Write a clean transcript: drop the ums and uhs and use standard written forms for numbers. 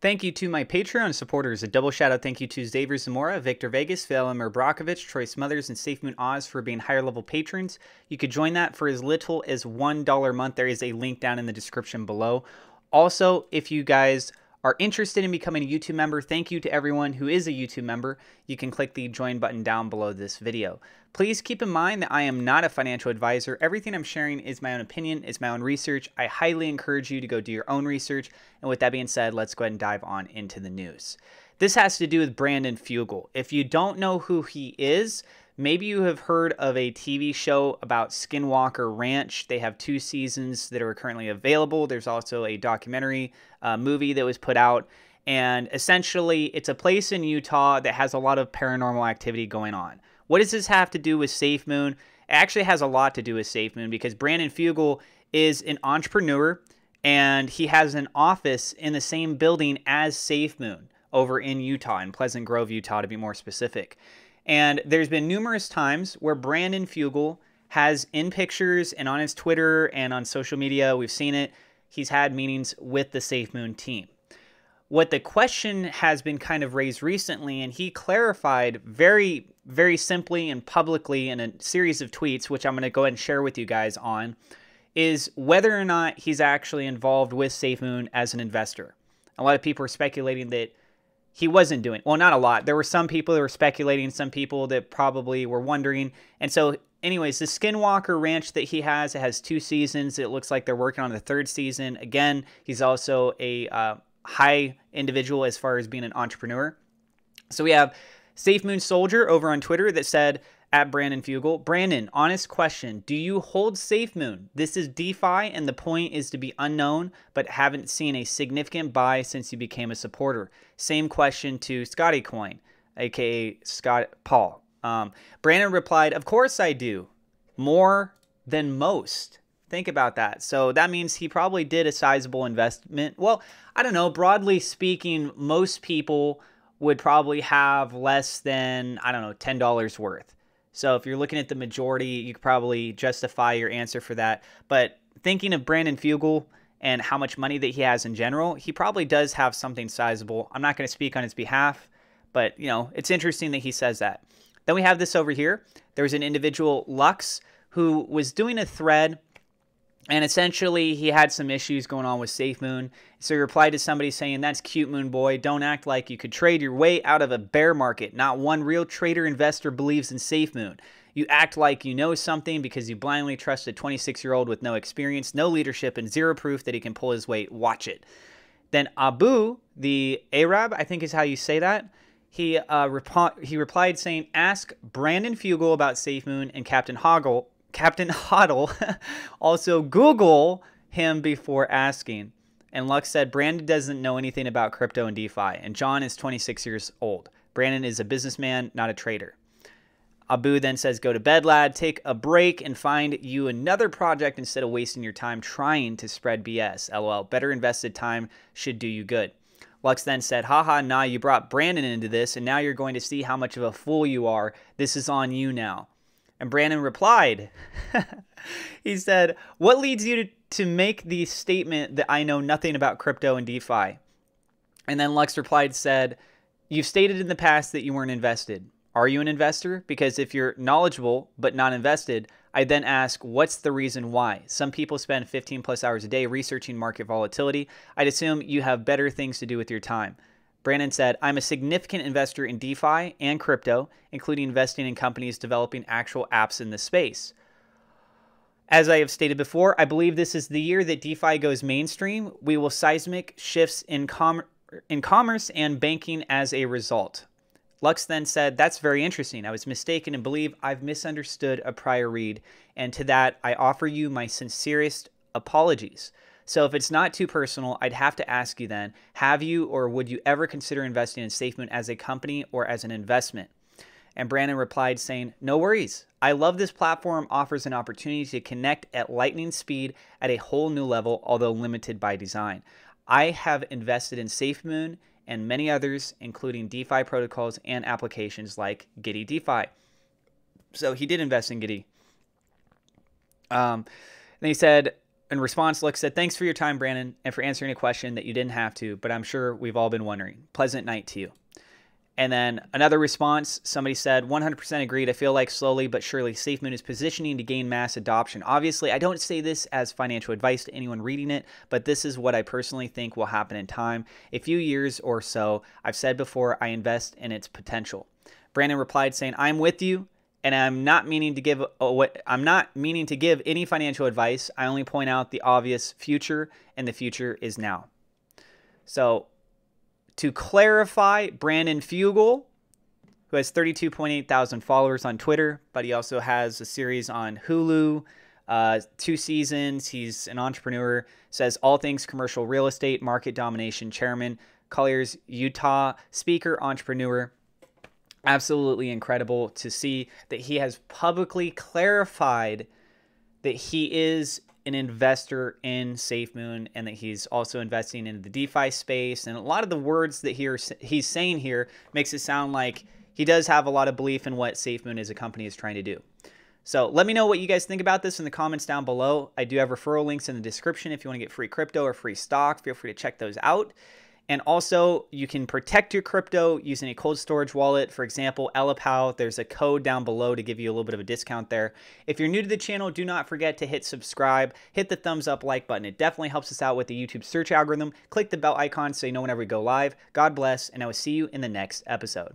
Thank you to my Patreon supporters. A double shout out thank you to Xavier Zamora, Victor Vegas, Velimir Brakovich, Troy Smothers, and SafeMoon Oz for being higher level patrons. You could join that for as little as $1 a month. There is a link down in the description below. Also, if you guys are interested in becoming a YouTube member, thank you to everyone who is a YouTube member. You can click the join button down below this video. Please keep in mind that I am not a financial advisor. Everything I'm sharing is my own opinion, it's my own research. I highly encourage you to go do your own research. And with that being said, let's go ahead and dive on into the news. This has to do with Brandon Fugal. If you don't know who he is, maybe you have heard of a TV show about Skinwalker Ranch. They have 2 seasons that are currently available. There's also a documentary movie that was put out. And essentially, it's a place in Utah that has a lot of paranormal activity going on. What does this have to do with SafeMoon? It actually has a lot to do with SafeMoon because Brandon Fugal is an entrepreneur and he has an office in the same building as SafeMoon over in Utah, in Pleasant Grove, Utah, to be more specific. And there's been numerous times where Brandon Fugal has, in pictures and on his Twitter and on social media, we've seen it, he's had meetings with the SafeMoon team. What the question has been kind of raised recently, and he clarified very, very simply and publicly in a series of tweets, which I'm going to go ahead and share with you guys on, is whether or not he's actually involved with SafeMoon as an investor. A lot of people are speculating that he wasn't doing, well, not a lot. There were some people that were speculating, some people that probably were wondering. And so anyways, the Skinwalker Ranch that he has, it has 2 seasons. It looks like they're working on the 3rd season. Again, he's also a high individual as far as being an entrepreneur. So we have SafeMoon Soldier over on Twitter that said, at Brandon Fugal, Brandon, honest question, do you hold SafeMoon? This is DeFi and the point is to be unknown, but haven't seen a significant buy since you became a supporter. Same question to Scotty Coin, aka Scott Paul. Brandon replied, of course I do. More than most. Think about that. So that means he probably did a sizable investment. Well, I don't know. Broadly speaking, most people would probably have less than, I don't know, $10 worth. So if you're looking at the majority, you could probably justify your answer for that. But thinking of Brandon Fugal and how much money that he has in general, he probably does have something sizable. I'm not going to speak on his behalf, but, you know, it's interesting that he says that. Then we have this over here. There's an individual, Lux, who was doing a thread. And essentially, he had some issues going on with SafeMoon. So he replied to somebody saying, that's cute, Moon Boy. Don't act like you could trade your way out of a bear market. Not one real trader investor believes in SafeMoon. You act like you know something because you blindly trust a 26-year-old with no experience, no leadership, and zero proof that he can pull his weight. Watch it. Then Abu, the Arab, I think is how you say that, he replied saying, ask Brandon Fugal about SafeMoon and Captain Hodl, also Google him before asking. And Lux said, Brandon doesn't know anything about crypto and DeFi, and John is 26 years old. Brandon is a businessman, not a trader. Abu then says, go to bed, lad, take a break and find you another project instead of wasting your time trying to spread BS. LOL, better invested time should do you good. Lux then said, haha, nah, you brought Brandon into this, and now you're going to see how much of a fool you are. This is on you now. And Brandon replied, he said, what leads you to make the statement that I know nothing about crypto and DeFi? And then Lux replied, said, you've stated in the past that you weren't invested. Are you an investor? Because if you're knowledgeable but not invested, I then ask, what's the reason why? Some people spend 15 plus hours a day researching market volatility. I'd assume you have better things to do with your time. Brandon said, I'm a significant investor in DeFi and crypto, including investing in companies developing actual apps in this space. As I have stated before, I believe this is the year that DeFi goes mainstream. We will seismic shifts in commerce and banking as a result. Lux then said, that's very interesting. I was mistaken and believe I've misunderstood a prior read. And to that, I offer you my sincerest apologies. So if it's not too personal, I'd have to ask you then, have you or would you ever consider investing in SafeMoon as a company or as an investment? And Brandon replied saying, no worries. I love this platform offers an opportunity to connect at lightning speed at a whole new level, although limited by design. I have invested in SafeMoon and many others, including DeFi protocols and applications like Giddy DeFi. So he did invest in Giddy. Then he said, in response, Luke said, "Thanks for your time, Brandon, and for answering a question that you didn't have to, but I'm sure we've all been wondering. Pleasant night to you." And then another response, somebody said, 100% agreed. I feel like slowly but surely SafeMoon is positioning to gain mass adoption. Obviously, I don't say this as financial advice to anyone reading it, but this is what I personally think will happen in time. A few years or so, I've said before, I invest in its potential. Brandon replied saying, "I'm with you, and I'm not meaning to give any financial advice. I only point out the obvious future, and the future is now." So, to clarify, Brandon Fugal, who has 32.8 thousand followers on Twitter, but he also has a series on Hulu, 2 seasons. He's an entrepreneur, says all things commercial real estate, market domination, chairman, Colliers, Utah, speaker, entrepreneur. Absolutely incredible to see that he has publicly clarified that he is an investor in SafeMoon and that he's also investing in the DeFi space. And a lot of the words that he's saying here makes it sound like he does have a lot of belief in what SafeMoon as a company is trying to do. So let me know what you guys think about this in the comments down below. I do have referral links in the description. If you want to get free crypto or free stock, feel free to check those out. And also, you can protect your crypto using a cold storage wallet. For example, Ellipal, there's a code down below to give you a little bit of a discount there. If you're new to the channel, do not forget to hit subscribe, hit the thumbs up like button. It definitely helps us out with the YouTube search algorithm. Click the bell icon so you know whenever we go live. God bless, and I will see you in the next episode.